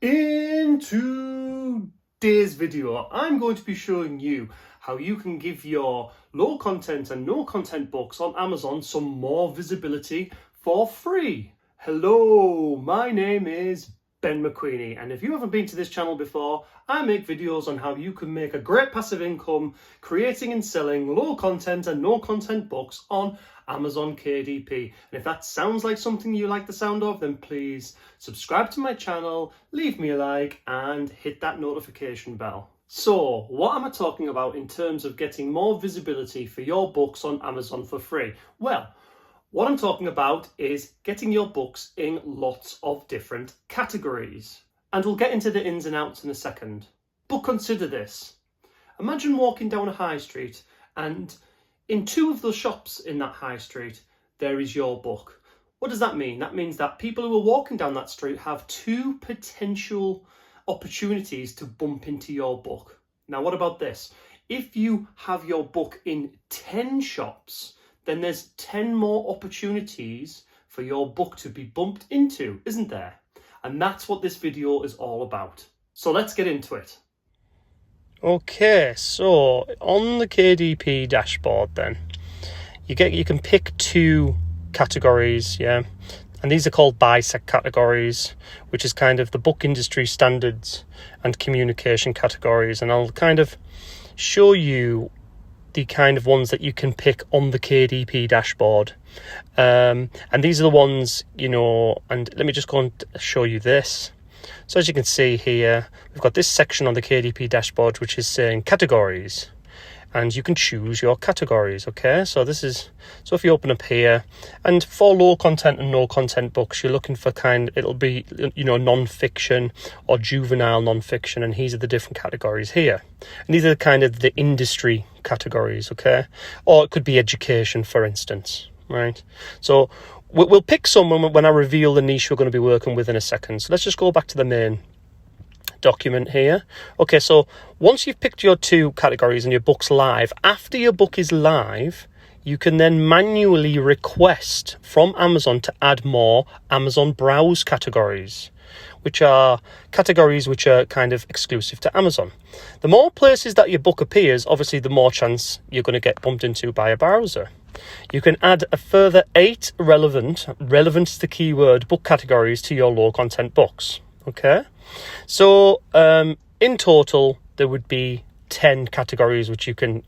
In today's video, I'm going to be showing you how you can give your low content and no content books on Amazon some more visibility for free. Hello, my name is Ben McQueenie, and if you haven't been to this channel before, I make videos on how you can make a great passive income creating and selling low content and no content books on Amazon KDP. And if that sounds like something you like the sound of, then please subscribe to my channel, leave me a like, and hit that notification bell. So, what am I talking about in terms of getting more visibility for your books on Amazon for free? Well, what I'm talking about is getting your books in lots of different categories. And we'll get into the ins and outs in a second. But consider this. Imagine walking down a high street and in two of the shops in that high street, there is your book. What does that mean? That means that people who are walking down that street have two potential opportunities to bump into your book. Now, what about this? If you have your book in 10 shops, then there's 10 more opportunities for your book to be bumped into, isn't there? And that's what this video is all about. So let's get into it. Okay, so on the KDP dashboard then, you can pick two categories, yeah, and these are called BISAC categories, which is kind of the book industry standards and communication categories, and I'll kind of show you the kind of ones that you can pick on the KDP dashboard, and these are the ones, you know, and let me just go and show you this. So as you can see here, we've got this section on the KDP dashboard which is saying categories, and you can choose your categories. Okay, so if you open up here, and for low content and no content books, you're looking for it'll be, you know, non-fiction or juvenile non-fiction, and these are the different categories here, and these are kind of the industry categories. Okay, or it could be education, for instance, right? So we'll pick some when I reveal the niche we're going to be working with in a second. So let's just go back to the main document here. Okay, so once you've picked your two categories and your book's live, after your book is live, you can then manually request from Amazon to add more Amazon Browse categories, which are categories which are kind of exclusive to Amazon. The more places that your book appears, obviously the more chance you're going to get bumped into by a browser. You can add a further 8 relevant is the keyword, book categories to your low content books. Okay, so in total there would be 10 categories which you can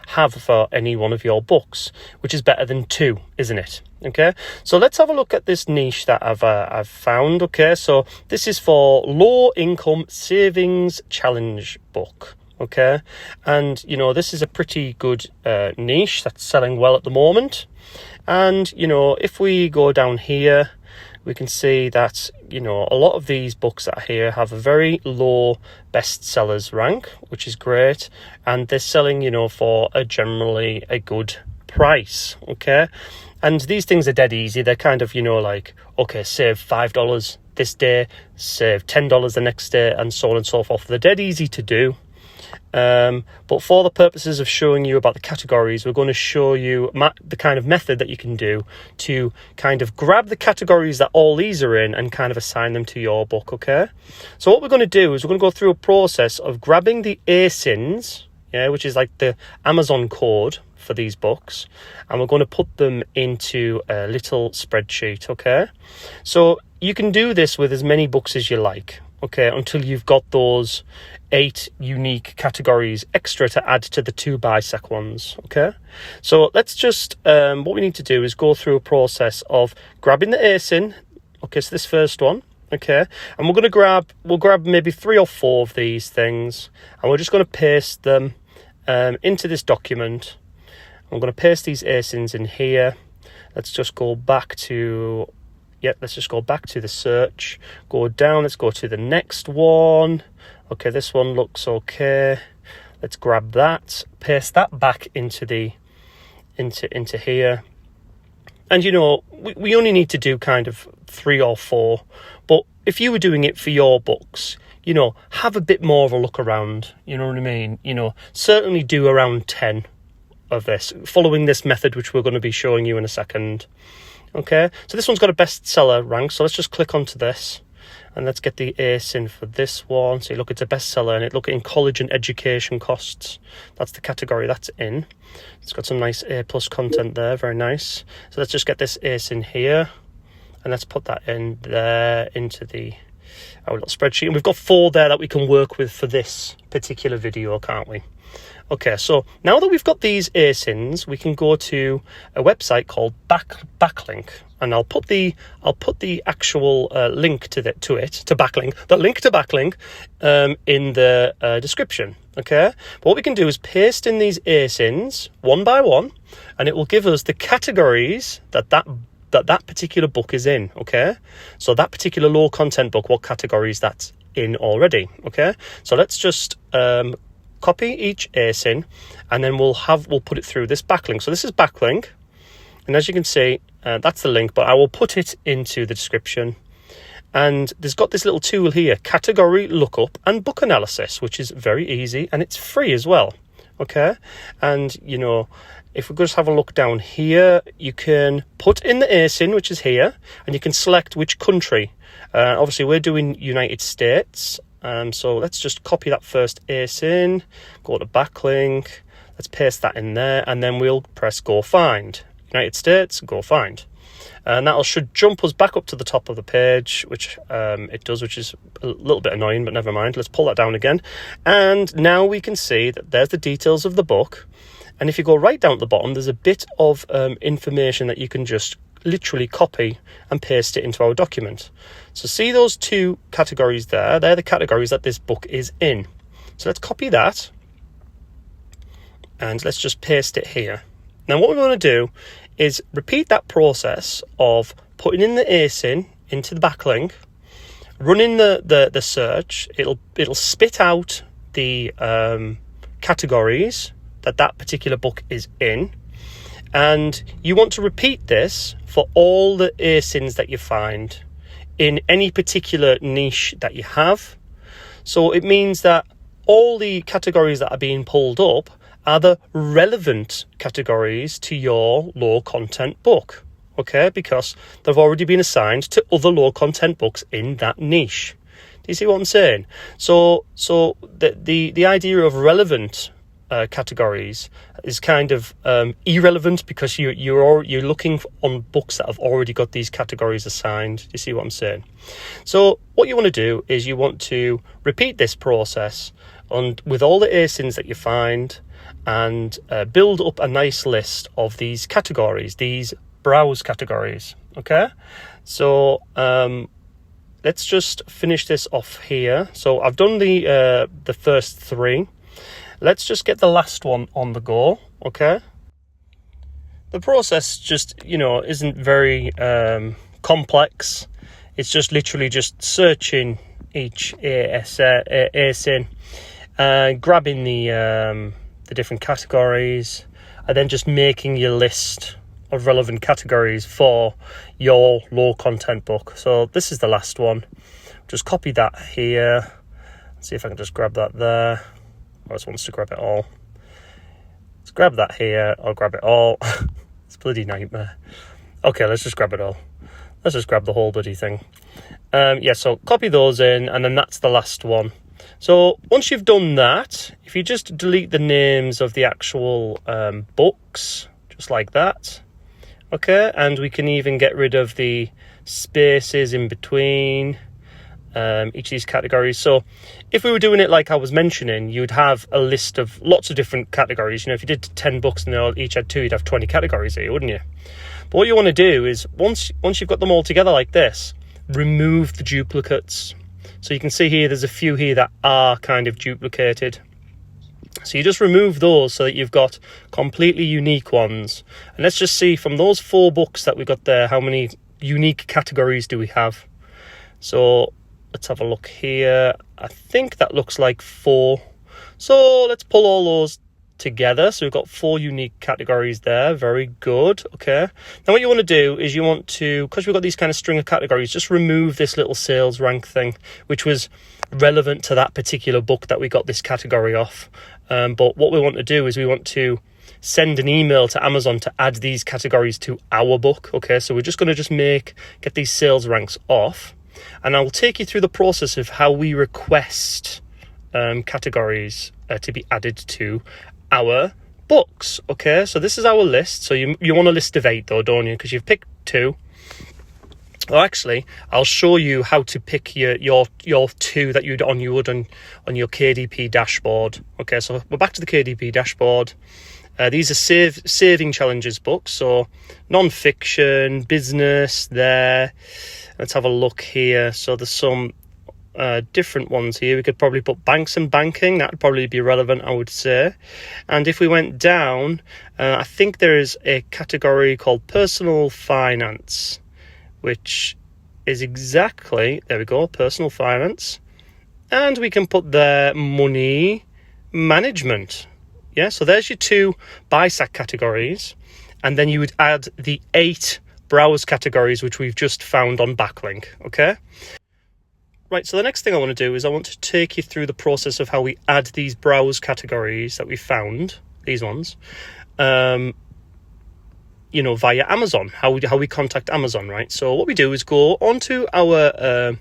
have for any one of your books, which is better than 2, isn't it? Okay, so let's have a look at this niche that I've found. Okay, so this is for low income savings challenge book. Okay, and you know, this is a pretty good niche that's selling well at the moment. And you know, if we go down here, we can see that, you know, a lot of these books that are here have a very low bestsellers rank, which is great, and they're selling, you know, for generally a good price. Okay, and these things are dead easy. They're kind of, you know, like, okay, save $5 this day, save $10 the next day, and so on and so forth. They're dead easy to do. But for the purposes of showing you about the categories, we're going to show you the kind of method that you can do to kind of grab the categories that all these are in and kind of assign them to your book. Okay, so what we're going to do is we're going to go through a process of grabbing the ASINS, yeah, which is like the Amazon code for these books, and we're going to put them into a little spreadsheet. Okay, so you can do this with as many books as you like, okay, until you've got those 8 unique categories extra to add to the 2 BISAC ones. Okay, so let's just what we need to do is go through a process of grabbing the ASIN. Okay, so this first one. Okay, and we'll grab maybe 3 or 4 of these things, and we're just going to paste them into this document. I'm going to paste these ASINs in here. Let's just go back to the search, go down, let's go to the next one. Okay, this one looks okay. Let's grab that, paste that back into here. And you know, we only need to do kind of 3 or 4, but if you were doing it for your books, you know, have a bit more of a look around, you know what I mean? You know, certainly do around 10 of this, following this method, which we're going to be showing you in a second. Okay, so this one's got a bestseller rank, so let's just click onto this, And let's get the ASIN for this one. So look, it's a bestseller, and look in college and education costs. That's the category that's in. It's got some nice A+ content there, very nice. So let's just get this ASIN here, and let's put that in there into our little spreadsheet. And we've got 4 there that we can work with for this particular video, can't we? Okay, so now that we've got these ASINs, we can go to a website called Backlink, and I'll put the actual link to Backlink, the link to Backlink, in the description. Okay, but what we can do is paste in these ASINs one by one, and it will give us the categories that particular book is in. Okay, so that particular low content book, what categories that's in already. Okay, so let's just copy each ASIN, and then we'll put it through this backlink. So this is backlink, and as you can see, that's the link, but I will put it into the description. And there's got this little tool here, category lookup and book analysis, which is very easy, and it's free as well. Okay, and if we just have a look down here, you can put in the ASIN, which is here, and you can select which country. Obviously we're doing United States. So let's just copy that first ASIN, go to backlink, let's paste that in there, and then we'll press go find. United States, go find. And that should jump us back up to the top of the page, which it does, which is a little bit annoying, but never mind. Let's pull that down again. And now we can see that there's the details of the book. And if you go right down at the bottom, there's a bit of information that you can just literally copy and paste it into our document. So see those 2 categories there? They're the categories that this book is in. So let's copy that, and let's just paste it here. Now what we want to do is repeat that process of putting in the ASIN into the backlink, running the search. It'll spit out the categories that particular book is in. And you want to repeat this for all the ASINs that you find in any particular niche that you have. So it means that all the categories that are being pulled up are the relevant categories to your low content book. Okay, because they've already been assigned to other low content books in that niche. Do you see what I'm saying? So the idea of relevant categories is kind of irrelevant, because you're looking on books that have already got these categories assigned. Do you see what I'm saying? So what you want to do is you want to repeat this process with all the ASINs that you find, and build up a nice list of these categories, these browse categories. Okay, so let's just finish this off here. So I've done the first 3. Let's just get the last one on the go, okay? The process just, isn't very complex. It's just literally just searching each ASIN, grabbing the different categories, and then just making your list of relevant categories for your low content book. So this is the last one. Just copy that here. Let's see if I can just grab that there. I just wants to grab it all. Let's grab that here. I'll grab it all. It's a bloody nightmare. Okay, let's just grab it all. Let's just grab the whole bloody thing. So copy those in, and then that's the last one. So once you've done that, if you just delete the names of the actual books, just like that. Okay, and we can even get rid of the spaces in between each of these categories. So if we were doing it like I was mentioning, you'd have a list of lots of different categories. If you did 10 books and they each had 2, you'd have 20 categories here, wouldn't you? But what you want to do is, once you've got them all together like this, remove the duplicates. So you can see here, there's a few here that are kind of duplicated. So you just remove those so that you've got completely unique ones. And let's just see from those 4 books that we've got there, how many unique categories do we have? So let's have a look here. I think that looks like 4. So let's pull all those together. So we've got 4 unique categories there. Very good. Okay. Now what you want to do is you want to, because we've got these kind of string of categories, just remove this little sales rank thing, which was relevant to that particular book that we got this category off. But what we want to do is we want to send an email to Amazon to add these categories to our book. Okay. So we're just going to get these sales ranks off. and I'll take you through the process of how we request categories to be added to our books. Okay, so this is our list. So you want a list of 8 though, don't you? Because you've picked 2. Well, actually, I'll show you how to pick your 2 that you would on your KDP dashboard. Okay, so we're back to the KDP dashboard. These are saving challenges books, so non-fiction, business there. Let's have a look here. So there's some different ones here. We could probably put banks and banking. That would probably be relevant, I would say. And if we went down, I think there is a category called personal finance, which is exactly, there we go, personal finance. And we can put there money management. Yeah, so there's your 2 BISAC categories. And then you would add the 8 browse categories, which we've just found on Backlink, okay? Right, so the next thing I want to do is I want to take you through the process of how we add these browse categories that we found, these ones, via Amazon, how we contact Amazon, right? So what we do is go onto our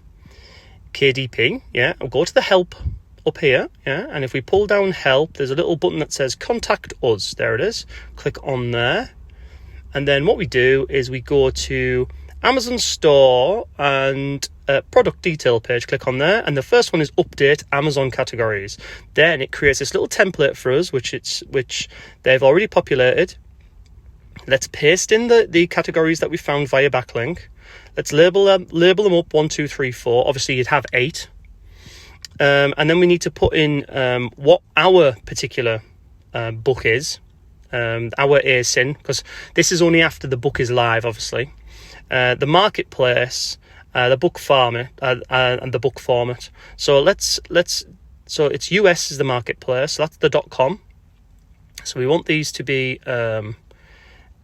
KDP, yeah, and go to the help up here, yeah, and if we pull down help, there's a little button that says contact us. There it is. Click on there, and then what we do is we go to Amazon store and product detail page. Click on there, and the first one is update Amazon categories. Then it creates this little template for us, which they've already populated. Let's paste in the categories that we found via Backlink. Let's label them up 1, 2, 3, 4. Obviously, you'd have 8. And then we need to put in what our particular book is, our ASIN, because this is only after the book is live, obviously. The marketplace, the book format, and the book format. So so it's US is the marketplace. So that's the .com. So we want these to be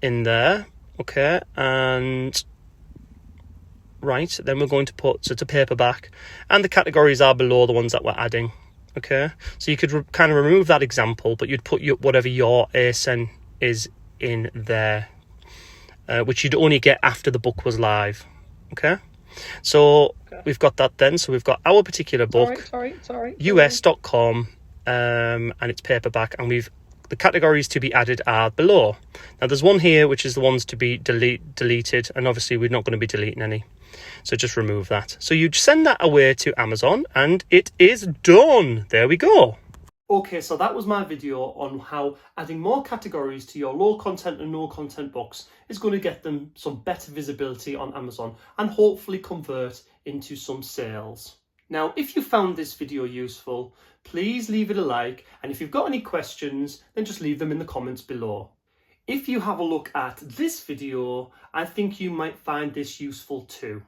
in there, okay, and right, then we're going to put, so it's a paperback, and the categories are below the ones that we're adding, okay? So you could kind of remove that example, but you'd put whatever your ASIN is in there, which you'd only get after the book was live, okay? So we've got that then, so we've got our particular book, us.com, and it's paperback, and the categories to be added are below. Now there's one here which is the ones to be deleted, and obviously we're not going to be deleting any, so just remove that. So you send that away to Amazon and it is done. There we go. Okay, so that was my video on how adding more categories to your low content and no content books is going to get them some better visibility on Amazon and hopefully convert into some sales. Now, if you found this video useful, please leave it a like, and if you've got any questions, then just leave them in the comments below. If you have a look at this video, I think you might find this useful too.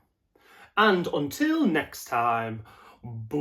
And until next time, bye.